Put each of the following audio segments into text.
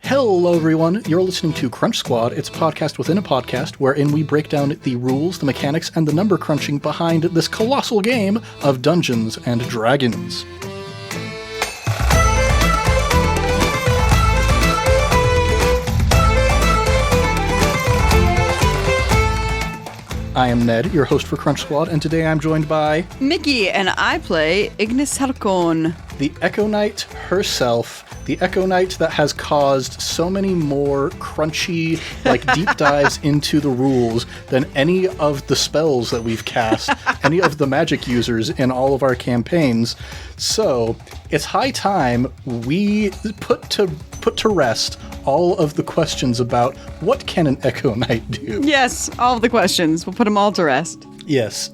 Hello, everyone. You're listening to Crunch Squad. It's a podcast within a podcast wherein we break down the rules, the mechanics, and the number crunching behind this colossal game of Dungeons and Dragons. I am Ned, your host for Crunch Squad, and today I'm joined by... Mickie, and I play Ignis Helcon. The Echo Knight herself, the Echo Knight that has caused so many more crunchy, deep dives into the rules than any of the spells that we've cast, any of the magic users in all of our campaigns. So, it's high time we put to rest all of the questions about what can an Echo Knight do. Yes, all of the questions. We'll put them all to rest. Yes,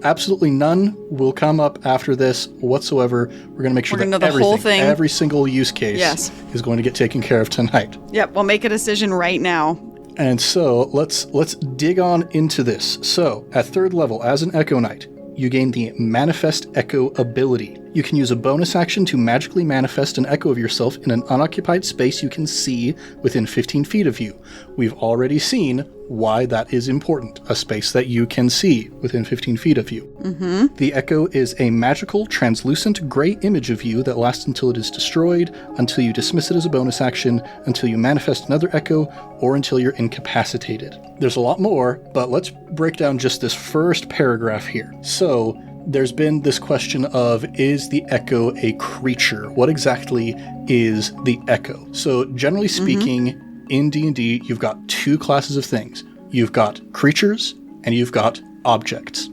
absolutely none will come up after this whatsoever. We're going to make sure that every single use case is going to get taken care of tonight. Yep, we'll make a decision right now. And so let's dig on into this. So at 3rd level, as an Echo Knight, you gain the Manifest Echo ability. You can use a bonus action to magically manifest an echo of yourself in an unoccupied space you can see within 15 feet of you. We've already seen why that is important, a space that you can see within 15 feet of you. Mm-hmm. The echo is a magical, translucent gray image of you that lasts until it is destroyed, until you dismiss it as a bonus action, until you manifest another echo, or until you're incapacitated. There's a lot more, but let's break down just this first paragraph here. So, there's been this question of, is the echo a creature? What exactly is the echo? So, generally speaking, in D&D, you've got two classes of things. You've got creatures, and you've got objects.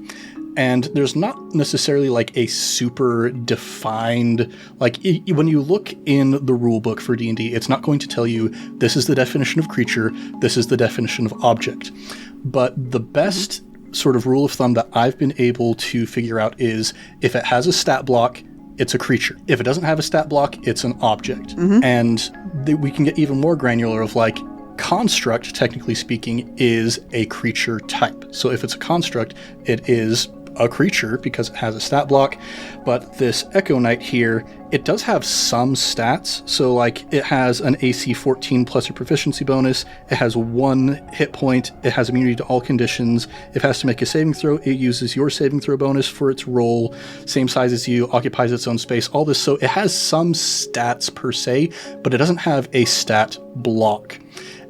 And there's not necessarily a super defined, when you look in the rule book for D&D, it's not going to tell you this is the definition of creature, this is the definition of object. But the best sort of rule of thumb that I've been able to figure out is if it has a stat block, it's a creature. If it doesn't have a stat block, it's an object. And we can get even more granular of construct, technically speaking, is a creature type. So if it's a construct, it is a creature because it has a stat block. But this Echo Knight here, it does have some stats. So it has an AC 14 plus a proficiency bonus. It has 1 hit point. It has immunity to all conditions. If it has to make a saving throw, it uses your saving throw bonus for its roll. Same size as you, occupies its own space, all this. So it has some stats per se, but it doesn't have a stat block.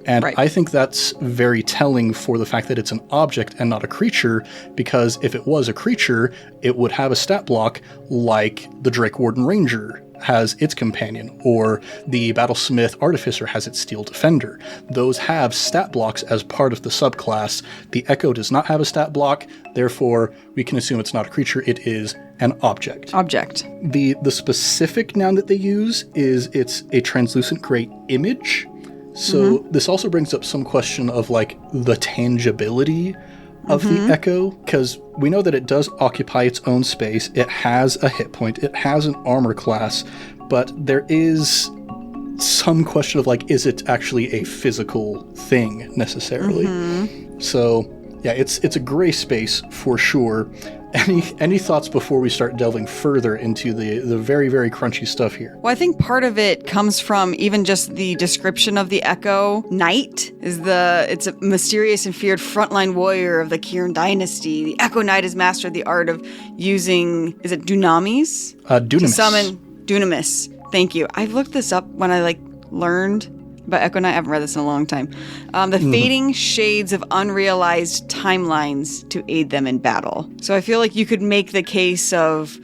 And I think that's very telling for the fact that it's an object and not a creature, because if it was a creature, it would have a stat block like the Drake Warden Ranger has its companion, or the Battlesmith Artificer has its Steel Defender. Those have stat blocks as part of the subclass. The Echo does not have a stat block, therefore we can assume it's not a creature, it is an object. The specific noun that they use is it's a translucent gray image. So this also brings up some question of the tangibility of the echo, because we know that it does occupy its own space. It has a hit point. It has an armor class, but there is some question of is it actually a physical thing necessarily? So yeah, it's a gray space for sure. Any thoughts before we start delving further into the very, very crunchy stuff here? Well, I think part of it comes from even just the description of the Echo Knight. It's a mysterious and feared frontline warrior of the Kirin dynasty. The Echo Knight has mastered the art of using, is it Dunamis? Dunamis. To summon Dunamis. Thank you. I've looked this up when I learned about Echo Knight. I haven't read this in a long time. The fading shades of unrealized timelines to aid them in battle. So I feel you could make the case of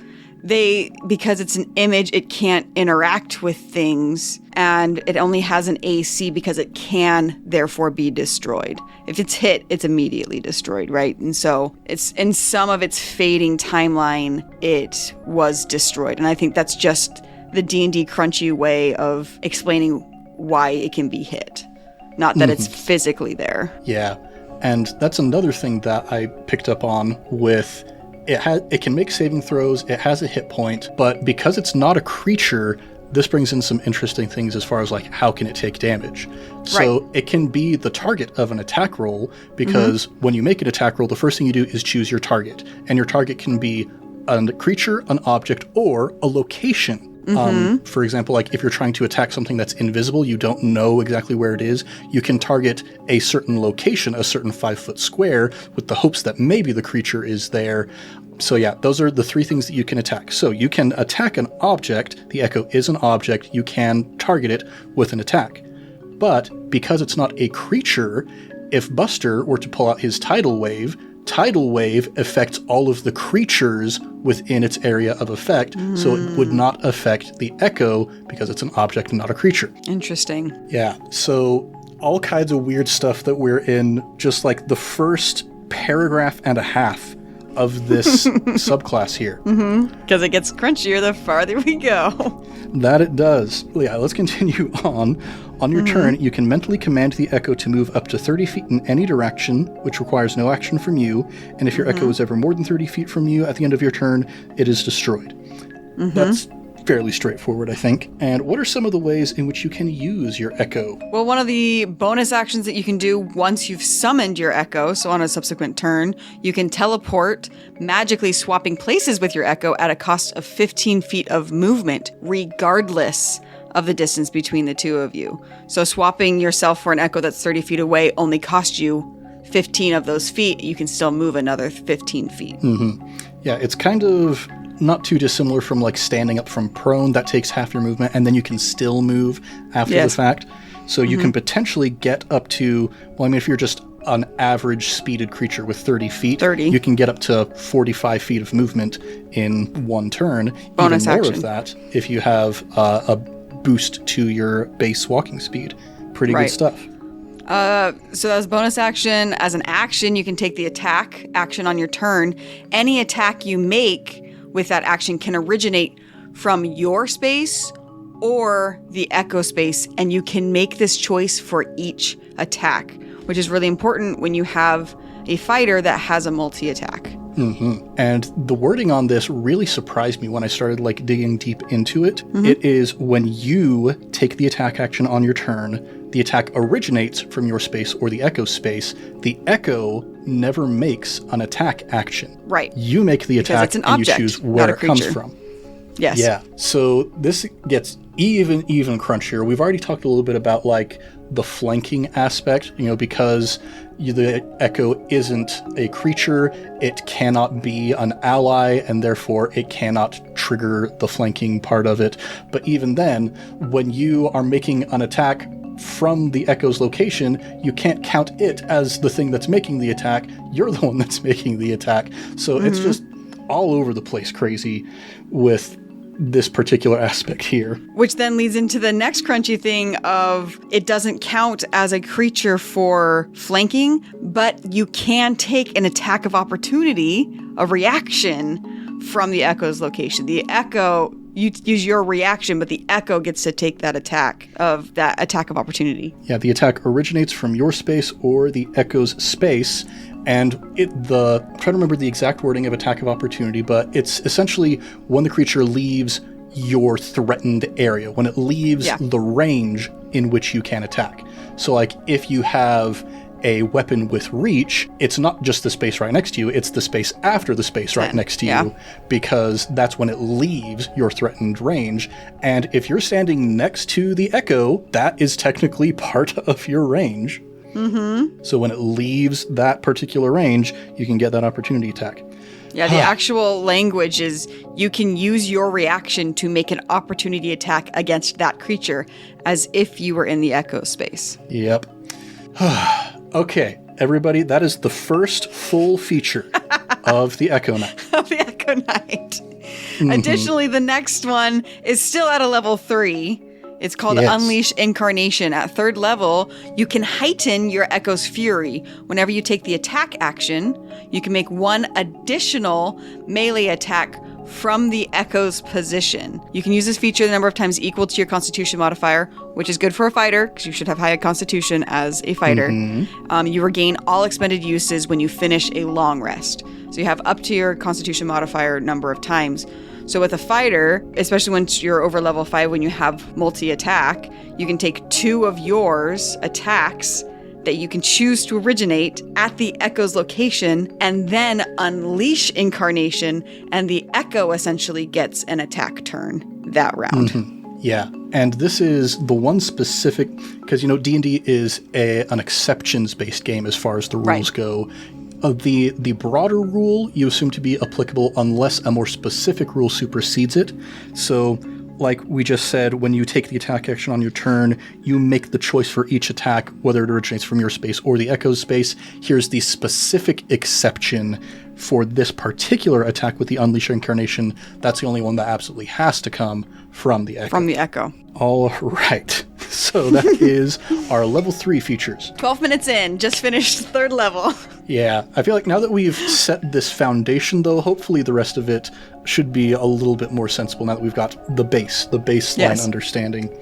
because it's an image, it can't interact with things, and it only has an AC because it can therefore be destroyed. If it's hit, it's immediately destroyed, right? And so it's in some of its fading timeline, it was destroyed. And I think that's just the D&D crunchy way of explaining why it can be hit, not that it's physically there. Yeah, and that's another thing that I picked up on with it can make saving throws, it has a hit point, but because it's not a creature, this brings in some interesting things as far as how can it take damage. So it can be the target of an attack roll, because when you make an attack roll, the first thing you do is choose your target, and your target can be a creature, an object, or a location. For example, like if you're trying to attack something that's invisible, you don't know exactly where it is, you can target a certain location, a certain 5-foot square, with the hopes that maybe the creature is there. So yeah, those are the 3 things that you can attack. So you can attack an object. The echo is an object. You can target it with an attack. But because it's not a creature, if Buster were to pull out his tidal wave affects all of the creatures within its area of effect, so it would not affect the echo because it's an object and not a creature. Interesting. Yeah, so all kinds of weird stuff that we're in just like the first paragraph and a half of this subclass here. Because it gets crunchier the farther we go. That it does. Well, yeah, let's continue on. On your turn, you can mentally command the echo to move up to 30 feet in any direction, which requires no action from you. And if your echo is ever more than 30 feet from you at the end of your turn, it is destroyed. That's fairly straightforward, I think. And what are some of the ways in which you can use your echo? Well, one of the bonus actions that you can do once you've summoned your echo, so on a subsequent turn, you can teleport, magically swapping places with your echo at a cost of 15 feet of movement, regardless of the distance between the two of you. So swapping yourself for an echo that's 30 feet away only costs you 15 of those feet. You can still move another 15 feet. Yeah, it's kind of not too dissimilar from like standing up from prone. That takes half your movement, and then you can still move after the fact. So you can potentially get up to, well, I mean, if you're just an average speeded creature with 30 feet, you can get up to 45 feet of movement in one turn. Bonus Even more action. of that if you have a boost to your base walking speed. Pretty good stuff. So as bonus action, as an action, you can take the attack action on your turn. Any attack you make with that action can originate from your space or the echo space, and you can make this choice for each attack, which is really important when you have a fighter that has a multi-attack. And the wording on this really surprised me when I started like digging deep into it. It is when you take the attack action on your turn, the attack originates from your space or the echo space. The echo never makes an attack action. Right. You make the attack it's an and object, you choose not where a it comes creature. from. Yes. Yeah. So this gets even crunchier. We've already talked a little bit about like the flanking aspect, because the echo isn't a creature, it cannot be an ally, and therefore it cannot trigger the flanking part of it. But even then, when you are making an attack from the echo's location, you can't count it as the thing that's making the attack. You're the one that's making the attack. So it's just all over the place crazy with this particular aspect here. Which then leads into the next crunchy thing of it doesn't count as a creature for flanking, but you can take an attack of opportunity, a reaction from the echo's location. The echo, you use your reaction, but the echo gets to take that attack of opportunity. Yeah, the attack originates from your space or the echo's space. And I'm trying to remember the exact wording of attack of opportunity, but it's essentially when the creature leaves your threatened area, when it leaves the range in which you can attack. So like if you have a weapon with reach, it's not just the space right next to you, it's the space after the space right next to you, because that's when it leaves your threatened range. And if you're standing next to the echo, that is technically part of your range. So when it leaves that particular range, you can get that opportunity attack. Yeah, the actual language is you can use your reaction to make an opportunity attack against that creature as if you were in the echo space. Yep. Okay, everybody, that is the first full feature of the Echo Knight. Of the Echo Knight. Additionally, the next one is still at a level 3. It's called Unleash Incarnation. At 3rd level, you can heighten your Echo's Fury. Whenever you take the attack action, you can make one additional melee attack from the Echo's position. You can use this feature the number of times equal to your Constitution modifier, which is good for a fighter, because you should have high Constitution as a fighter. You regain all expended uses when you finish a long rest. So you have up to your Constitution modifier number of times. So with a fighter, especially once you're over level 5, when you have multi-attack, you can take 2 of yours attacks that you can choose to originate at the Echo's location and then unleash incarnation, and the Echo essentially gets an attack turn that round. Yeah, and this is the one specific, because, you know, D&D is an exceptions-based game as far as the rules go. The broader rule you assume to be applicable unless a more specific rule supersedes it. So, like we just said, when you take the attack action on your turn, you make the choice for each attack, whether it originates from your space or the Echo's space. Here's the specific exception for this particular attack with the Unleash Incarnation. That's the only one that absolutely has to come from the Echo. From the Echo. All right. So that is our level 3 features. 12 minutes in, just finished third level. Yeah, I feel like now that we've set this foundation, though, hopefully the rest of it should be a little bit more sensible now that we've got the baseline understanding.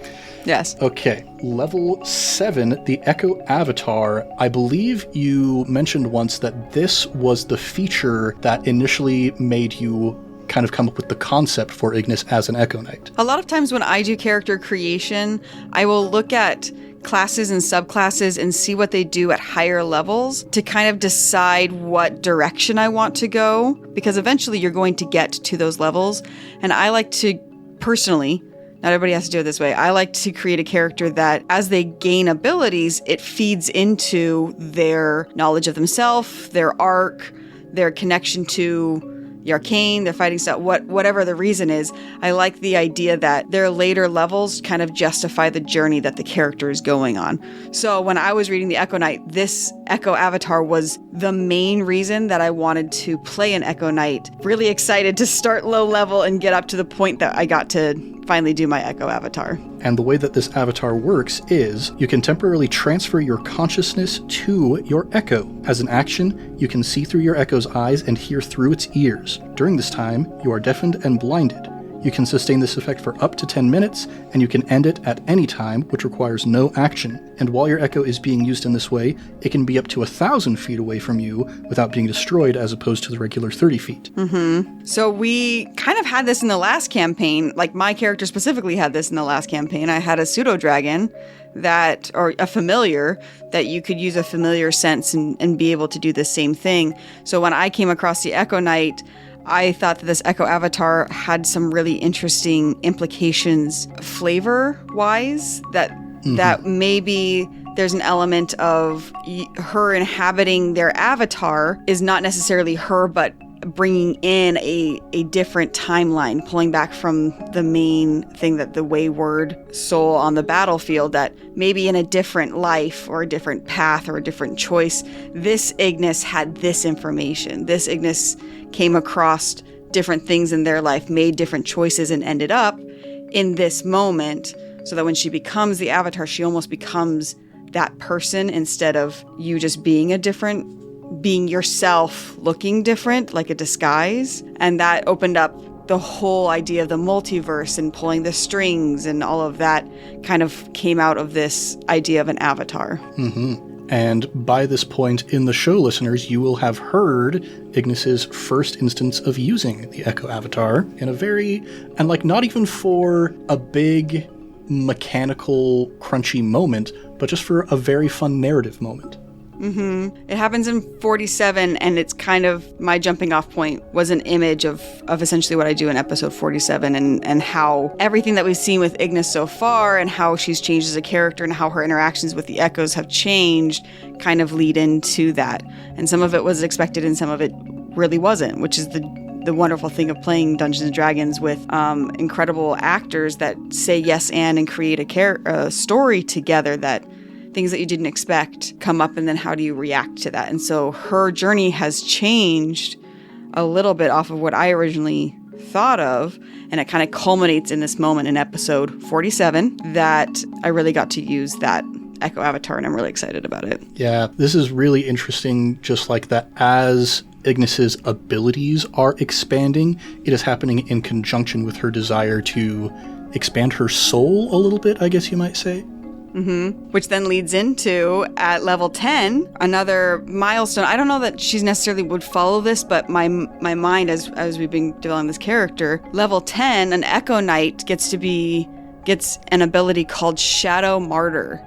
Yes. Okay, level 7, the Echo Avatar. I believe you mentioned once that this was the feature that initially made you kind of come up with the concept for Ignis as an Echo Knight. A lot of times when I do character creation, I will look at classes and subclasses and see what they do at higher levels to kind of decide what direction I want to go, because eventually you're going to get to those levels. And I like to, personally, not everybody has to do it this way, I like to create a character that as they gain abilities, it feeds into their knowledge of themselves, their arc, their connection to the arcane, their fighting style, whatever the reason is. I like the idea that their later levels kind of justify the journey that the character is going on. So when I was reading the Echo Knight, this Echo Avatar was the main reason that I wanted to play an Echo Knight. Really excited to start low level and get up to the point that I got to finally do my Echo Avatar. And the way that this avatar works is you can temporarily transfer your consciousness to your Echo. As an action, you can see through your Echo's eyes and hear through its ears. During this time, you are deafened and blinded. You can sustain this effect for up to 10 minutes, and you can end it at any time, which requires no action. And while your Echo is being used in this way, it can be up to 1,000 feet away from you without being destroyed, as opposed to the regular 30 feet. So we kind of had this in the last campaign, like my character specifically had this in the last campaign. I had a pseudo-dragon that, or a familiar, that you could use a familiar sense and be able to do the same thing. So when I came across the Echo Knight, I thought that this Echo Avatar had some really interesting implications flavor-wise, that maybe there's an element of her inhabiting their avatar is not necessarily her, but bringing in a different timeline, pulling back from the main thing, that the wayward soul on the battlefield, that maybe in a different life or a different path or a different choice, this Ignis had this information. This Ignis came across different things in their life, made different choices, and ended up in this moment, so that when she becomes the avatar, she almost becomes that person instead of you just being being yourself, looking different, like a disguise. And that opened up the whole idea of the multiverse and pulling the strings, and all of that kind of came out of this idea of an avatar. And by this point in the show, listeners, you will have heard Ignis's first instance of using the Echo Avatar in a very, and like not even for a big mechanical crunchy moment, but just for a very fun narrative moment. It happens in 47, and it's kind of my jumping off point was an image of essentially what I do in episode 47, and how everything that we've seen with Ignis so far, and how she's changed as a character, and how her interactions with the Echoes have changed, kind of lead into that. And some of it was expected, and some of it really wasn't, which is the wonderful thing of playing Dungeons & Dragons with incredible actors that say yes and create a story together, that things that you didn't expect come up, and then how do you react to that? And so her journey has changed a little bit off of what I originally thought of, and it kind of culminates in this moment in episode 47 that I really got to use that Echo Avatar, and I'm really excited about it. Yeah, this is really interesting, just like that as Ignis's abilities are expanding, it is happening in conjunction with her desire to expand her soul a little bit, I guess you might say. Which then leads into, at level 10, another milestone. I don't know that she's necessarily would follow this, but my mind, as we've been developing this character, level 10, an Echo Knight gets an ability called Shadow Martyr.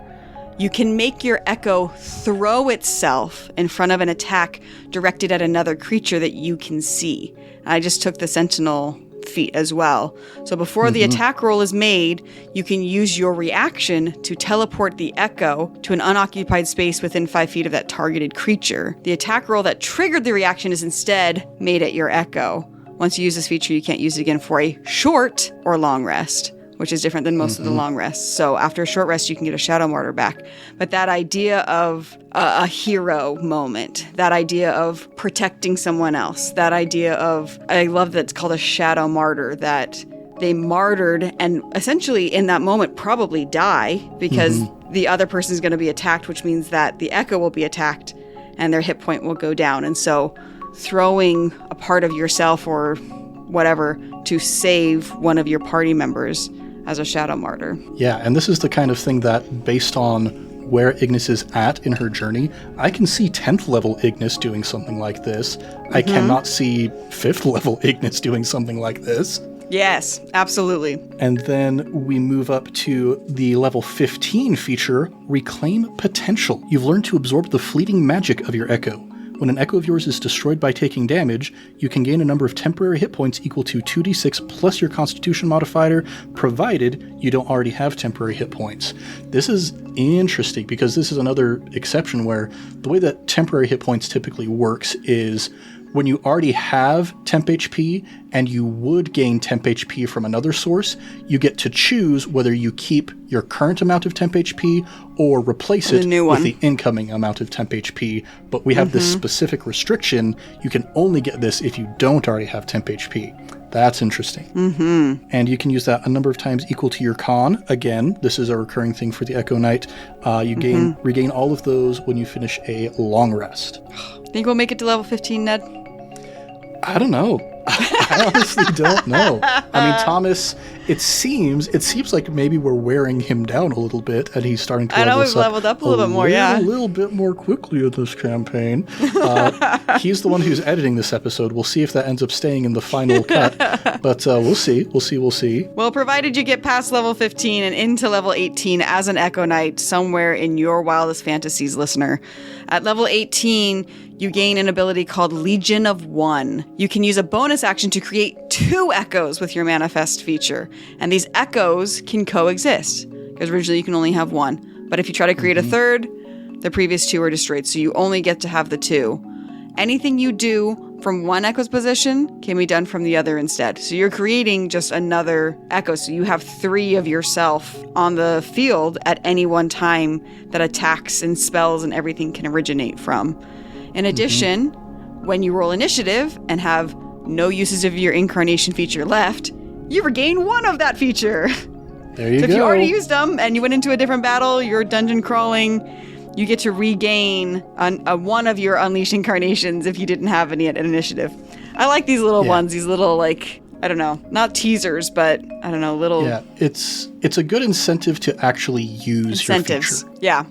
you can make your echo throw itself in front of an attack directed at another creature that you can see. I just took the Sentinel feat as well. So before the attack roll is made, you can use your reaction to teleport the echo to an unoccupied space within 5 feet of that targeted creature. The attack roll that triggered the reaction is instead made at your echo. Once you use this feature, you can't use it again for a short or long rest, which is different than most of the long rests. So after a short rest, you can get a Shadow Martyr back. But that idea of a hero moment, that idea of protecting someone else, that idea of, I love that it's called a Shadow Martyr, that they martyred and essentially in that moment probably die because the other person is going to be attacked, which means that the echo will be attacked and their hit point will go down. And so throwing a part of yourself or whatever to save one of your party members as a Shadow Martyr. Yeah, and this is the kind of thing that, based on where Ignis is at in her journey, I can see 10th level Ignis doing something like this. I cannot see 5th level Ignis doing something like this. Yes, absolutely. And then we move up to the level 15 feature, Reclaim Potential. You've learned to absorb the fleeting magic of your echo. When an echo of yours is destroyed by taking damage, you can gain a number of temporary hit points equal to 2d6 plus your constitution modifier, provided you don't already have temporary hit points. This is interesting because this is another exception where the way that temporary hit points typically works is when you already have temp HP and you would gain temp HP from another source, you get to choose whether you keep your current amount of temp HP or replace it with the incoming amount of temp HP. But we have this specific restriction. You can only get this if you don't already have temp HP. That's interesting. And you can use that a number of times equal to your con. Again, this is a recurring thing for the Echo Knight. You regain all of those when you finish a long rest. Think we'll make it to level 15, Ned? I don't know. I honestly don't know. I mean, Thomas, it seems like maybe we're wearing him down a little bit, and he's starting to level I know we've leveled up a little bit more, a little bit more quickly in this campaign. He's the one who's editing this episode. We'll see if that ends up staying in the final cut, but we'll see. We'll see. Well, provided you get past level 15 and into level 18 as an Echo Knight somewhere in your wildest fantasies, listener. At level 18, you gain an ability called Legion of One. You can use a bonus action to create 2 echoes with your manifest feature. And these echoes can coexist, because originally you can only have 1. But if you try to create a third, the previous 2 are destroyed, so you only get to have the 2. Anything you do from one echo's position can be done from the other instead. So you're creating just another echo. So you have 3 of yourself on the field at any one time that attacks and spells and everything can originate from. In addition, when you roll initiative and have no uses of your incarnation feature left, you regain 1 of that feature. There you go. So if you already used them and you went into a different battle, you're dungeon crawling, you get to regain one of your unleashed incarnations if you didn't have any at initiative. I like these little ones, these little, like, I don't know, not teasers, but I don't know, little... Yeah, it's a good incentive to actually use your feature. Yeah.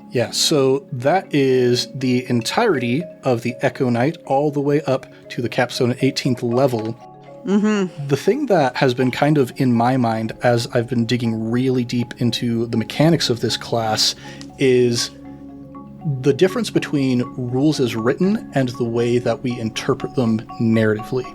Yeah, so that is the entirety of the Echo Knight all the way up to the capstone at 18th level. The thing that has been kind of in my mind as I've been digging really deep into the mechanics of this class is the difference between rules as written and the way that we interpret them narratively.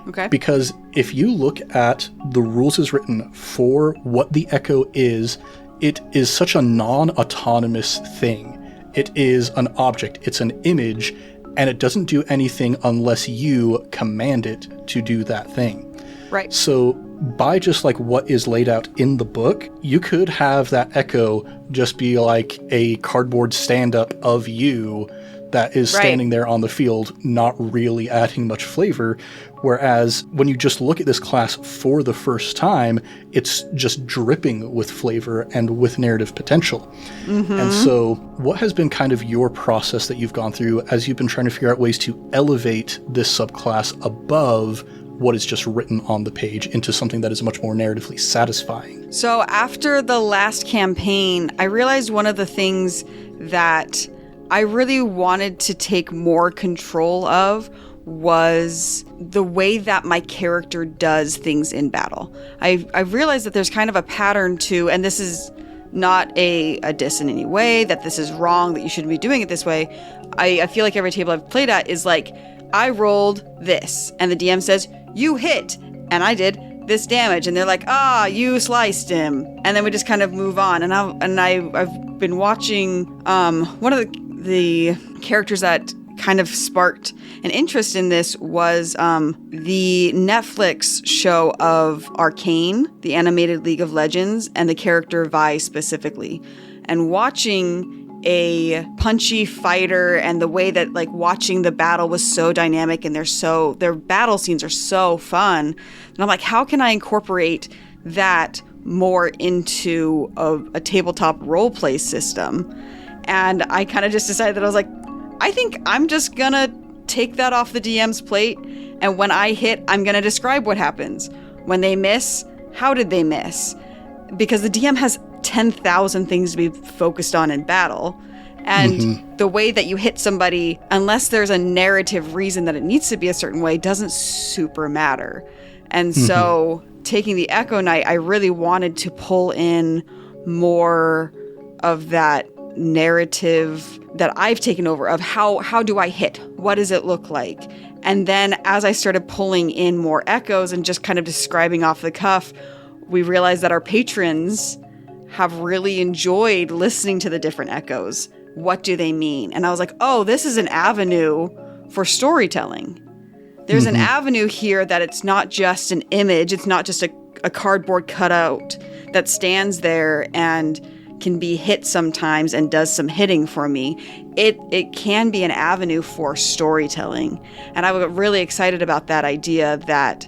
Okay. Because if you look at the rules as written for what the Echo is, it is such a non-autonomous thing. It is an object, it's an image, and it doesn't do anything unless you command it to do that thing. Right. So by just like what is laid out in the book, you could have that Echo just be like a cardboard stand-up of you that is standing there on the field, not really adding much flavor. Whereas when you just look at this class for the first time, it's just dripping with flavor and with narrative potential. And so what has been kind of your process that you've gone through as you've been trying to figure out ways to elevate this subclass above what is just written on the page into something that is much more narratively satisfying? So after the last campaign, I realized one of the things that I really wanted to take more control of was the way that my character does things in battle. I realized that there's kind of a pattern to, and this is not a diss in any way, that this is wrong, that you shouldn't be doing it this way. I feel like every table I've played at is like, I rolled this, and the DM says, you hit, and I did this damage, and they're like, you sliced him, and then we just kind of move on. And I've been watching one of the characters that kind of sparked an interest in this was the Netflix show of Arcane, the animated League of Legends, and the character Vi specifically. And watching a punchy fighter and the way that like watching the battle was so dynamic, and their battle scenes are so fun. And I'm like, how can I incorporate that more into a tabletop role play system? And I kind of just decided that I was like, I think I'm just gonna take that off the DM's plate, and when I hit, I'm gonna describe what happens. When they miss, how did they miss? Because the DM has 10,000 things to be focused on in battle. And the way that you hit somebody, unless there's a narrative reason that it needs to be a certain way, doesn't super matter. And so taking the Echo Knight, I really wanted to pull in more of that narrative that I've taken over of how do I hit? What does it look like? And then as I started pulling in more echoes and just kind of describing off the cuff, we realized that our patrons have really enjoyed listening to the different echoes. What do they mean? And I was like, oh, this is an avenue for storytelling. There's an avenue here that it's not just an image. It's not just a cardboard cutout that stands there and can be hit sometimes and does some hitting for me. It can be an avenue for storytelling. And I was really excited about that idea that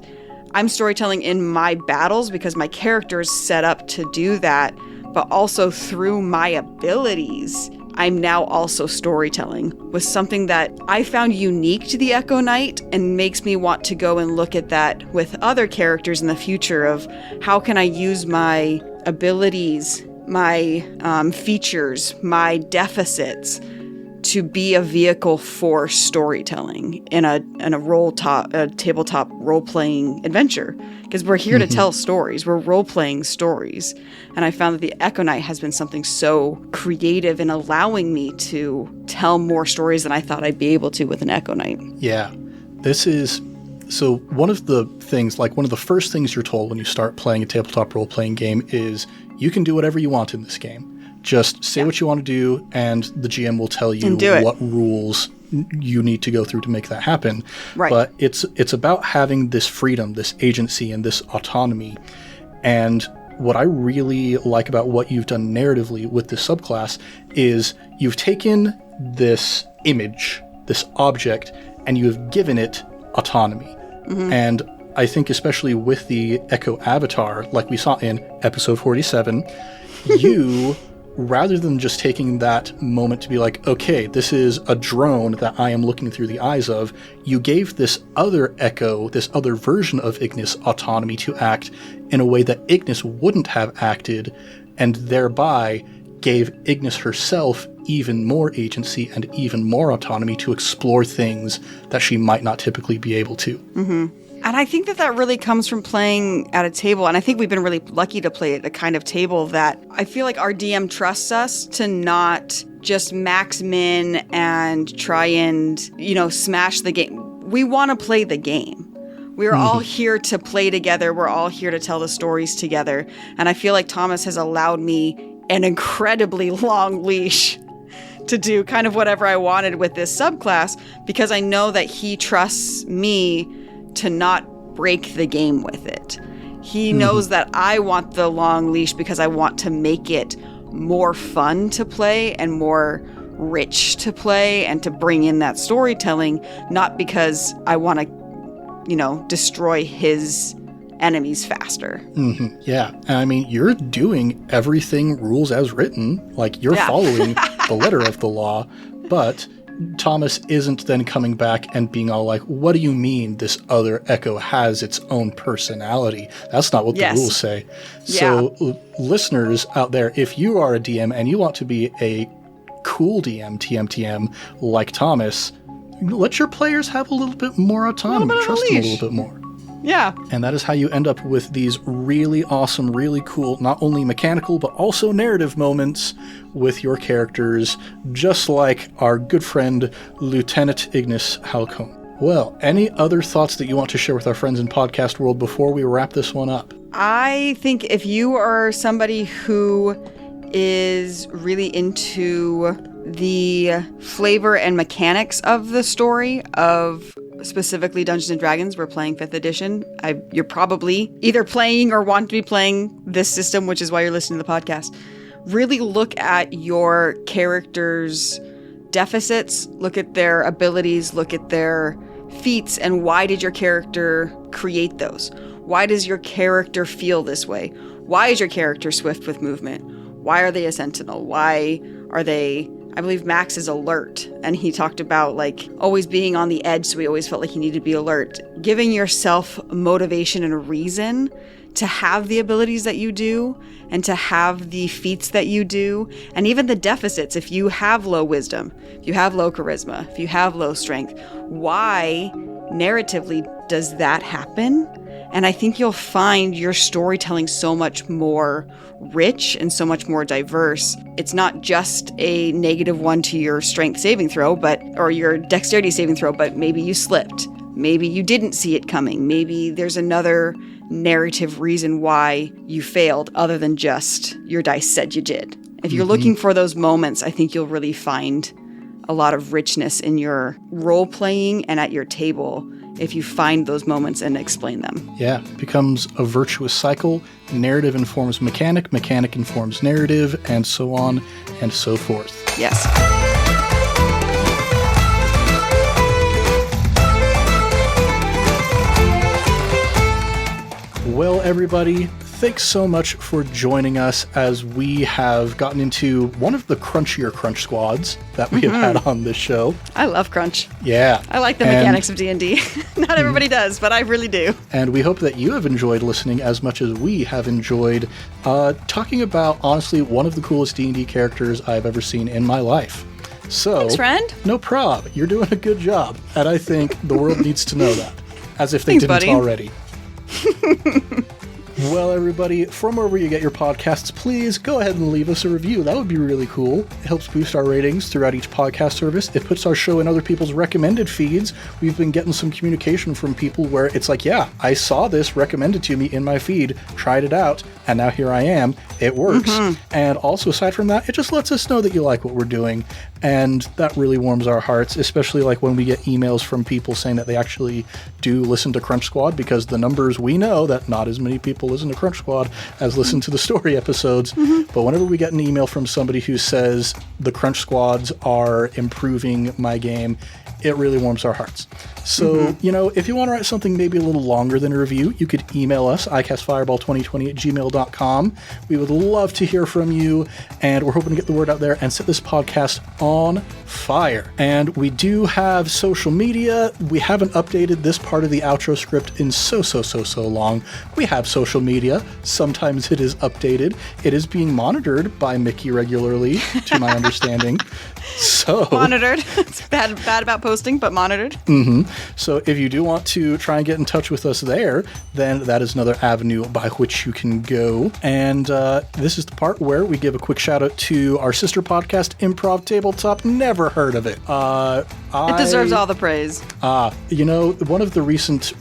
I'm storytelling in my battles because my character is set up to do that, but also through my abilities, I'm now also storytelling with something that I found unique to the Echo Knight and makes me want to go and look at that with other characters in the future of how can I use my abilities, my features, my deficits to be a vehicle for storytelling in a tabletop role-playing adventure. Because we're here to tell stories. We're role-playing stories. And I found that the Echo Knight has been something so creative in allowing me to tell more stories than I thought I'd be able to with an Echo Knight. Yeah. This is... So one of the things, like one of the first things you're told when you start playing a tabletop role-playing game is you can do whatever you want in this game. Just say what you want to do, and the GM will tell you what rules you need to go through to make that happen. Right. But it's about having this freedom, this agency, and this autonomy. And what I really like about what you've done narratively with this subclass is you've taken this image, this object, and you have given it autonomy. And I think especially with the Echo Avatar, like we saw in episode 47, you... rather than just taking that moment to be like, okay, this is a drone that I am looking through the eyes of, you gave this other Echo, this other version of Ignis autonomy to act in a way that Ignis wouldn't have acted, and thereby gave Ignis herself even more agency and even more autonomy to explore things that she might not typically be able to. And I think that really comes from playing at a table. And I think we've been really lucky to play at a kind of table that I feel like our DM trusts us to not just max min and try and, smash the game. We want to play the game. We're all here to play together. We're all here to tell the stories together. And I feel like Thomas has allowed me an incredibly long leash to do kind of whatever I wanted with this subclass because I know that he trusts me to not break the game with it. He knows that I want the long leash because I want to make it more fun to play and more rich to play and to bring in that storytelling, not because I want to, destroy his enemies faster. Yeah. And I mean, you're doing everything rules as written. Like, you're following the letter of the law, but Thomas isn't then coming back and being all like, what do you mean this other Echo has its own personality? That's not what the rules say. So listeners out there, if you are a DM and you want to be a cool DM, TM, like Thomas, let your players have a little bit more autonomy. Trust them a little bit more. Yeah. And that is how you end up with these really awesome, really cool, not only mechanical, but also narrative moments with your characters, just like our good friend, Lieutenant Ignis Halcone. Well, any other thoughts that you want to share with our friends in podcast world before we wrap this one up? I think if you are somebody who is really into the flavor and mechanics of the story of specifically Dungeons & Dragons, we're playing 5th edition. You're probably either playing or want to be playing this system, which is why you're listening to the podcast. Really look at your characters' deficits, look at their abilities, look at their feats, and why did your character create those? Why does your character feel this way? Why is your character swift with movement? Why are they a sentinel? Why are they... I believe Max is alert, and he talked about like always being on the edge, so he always felt like he needed to be alert. Giving yourself motivation and a reason to have the abilities that you do and to have the feats that you do, and even the deficits. If you have low wisdom, if you have low charisma, if you have low strength, why narratively does that happen? And I think you'll find your storytelling so much more rich and so much more diverse. It's not just a -1 to your strength saving throw, or your dexterity saving throw, but maybe you slipped. Maybe you didn't see it coming. Maybe there's another narrative reason why you failed other than just your dice said you did. If you're looking for those moments, I think you'll really find a lot of richness in your role playing and at your table if you find those moments and explain them. Yeah, it becomes a virtuous cycle. Narrative informs mechanic, mechanic informs narrative, and so on and so forth. Yes. Well, everybody, thanks so much for joining us as we have gotten into one of the crunchier crunch squads that we have had on this show. I love crunch. Yeah. I like the mechanics of D&D. Not everybody does, but I really do. And we hope that you have enjoyed listening as much as we have enjoyed talking about, honestly, one of the coolest D&D characters I've ever seen in my life. So, thanks, friend. No prob. You're doing a good job. And I think the world needs to know that, as if they Thanks, didn't buddy. already. Well, everybody, from wherever you get your podcasts, please go ahead and leave us a review. That would be really cool. It helps boost our ratings throughout each podcast service. It puts our show in other people's recommended feeds. We've been getting some communication from people where it's like, yeah, I saw this recommended to me in my feed, tried it out, and now here I am. It works. And also, aside from that, it just lets us know that you like what we're doing. And that really warms our hearts, especially like when we get emails from people saying that they actually do listen to Crunch Squad, because the numbers we know that not as many people listen to Crunch Squad as listen to the story episodes. But whenever we get an email from somebody who says the Crunch Squads are improving my game, it really warms our hearts. So, you know, if you want to write something maybe a little longer than a review, you could email us, icastfireball2020@gmail.com. We would love to hear from you, and we're hoping to get the word out there and set this podcast on fire. And we do have social media. We haven't updated this part of the outro script in so long. We have social media. Sometimes it is updated. It is being monitored by Mickie regularly, to my understanding. So Monitored. It's bad about posting, but monitored. So if you do want to try and get in touch with us there, then that is another avenue by which you can go. And this is the part where we give a quick shout out to our sister podcast, Improv Tabletop. Never heard of it. It deserves all the praise. You know, one of the recent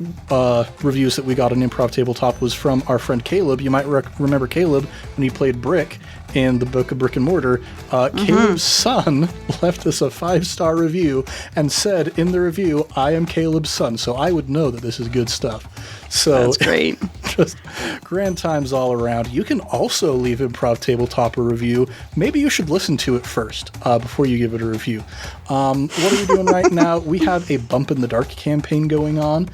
reviews that we got on Improv Tabletop was from our friend Caleb. You might remember Caleb when he played Brick in the Book of Brick and Mortar. Caleb's son left us a 5-star review and said in the review, "I am Caleb's son," so I would know that this is good stuff. So that's great. Just grand times all around. You can also leave Improv Tabletop a review. Maybe you should listen to it first before you give it a review. What are we doing right now? We have a Bump in the Dark campaign going on.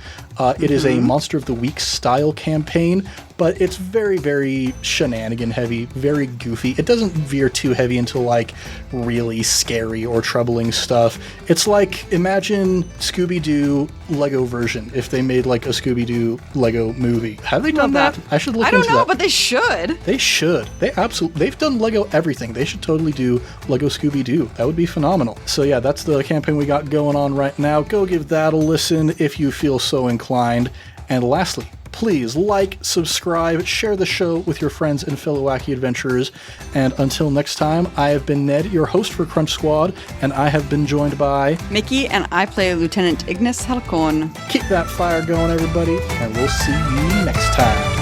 It is a Monster of the Week style campaign, but it's very, very shenanigan heavy, very goofy. It doesn't veer too heavy into like really scary or troubling stuff. It's like, imagine Scooby-Doo Lego version if they made like a Scooby-Doo Lego movie. Have they done that? I should look into that. I don't know, but they should. They should. They've done Lego everything. They should totally do Lego Scooby-Doo. That would be phenomenal. So yeah, that's the campaign we got going on right now. Go give that a listen if you feel so inclined. And lastly, please like, subscribe, share the show with your friends and fellow wacky adventurers. And until next time, I have been Ned, your host for Crunch Squad, and I have been joined by Mickie, and I play Lieutenant Ignis Halcón. Keep that fire going, everybody, and we'll see you next time.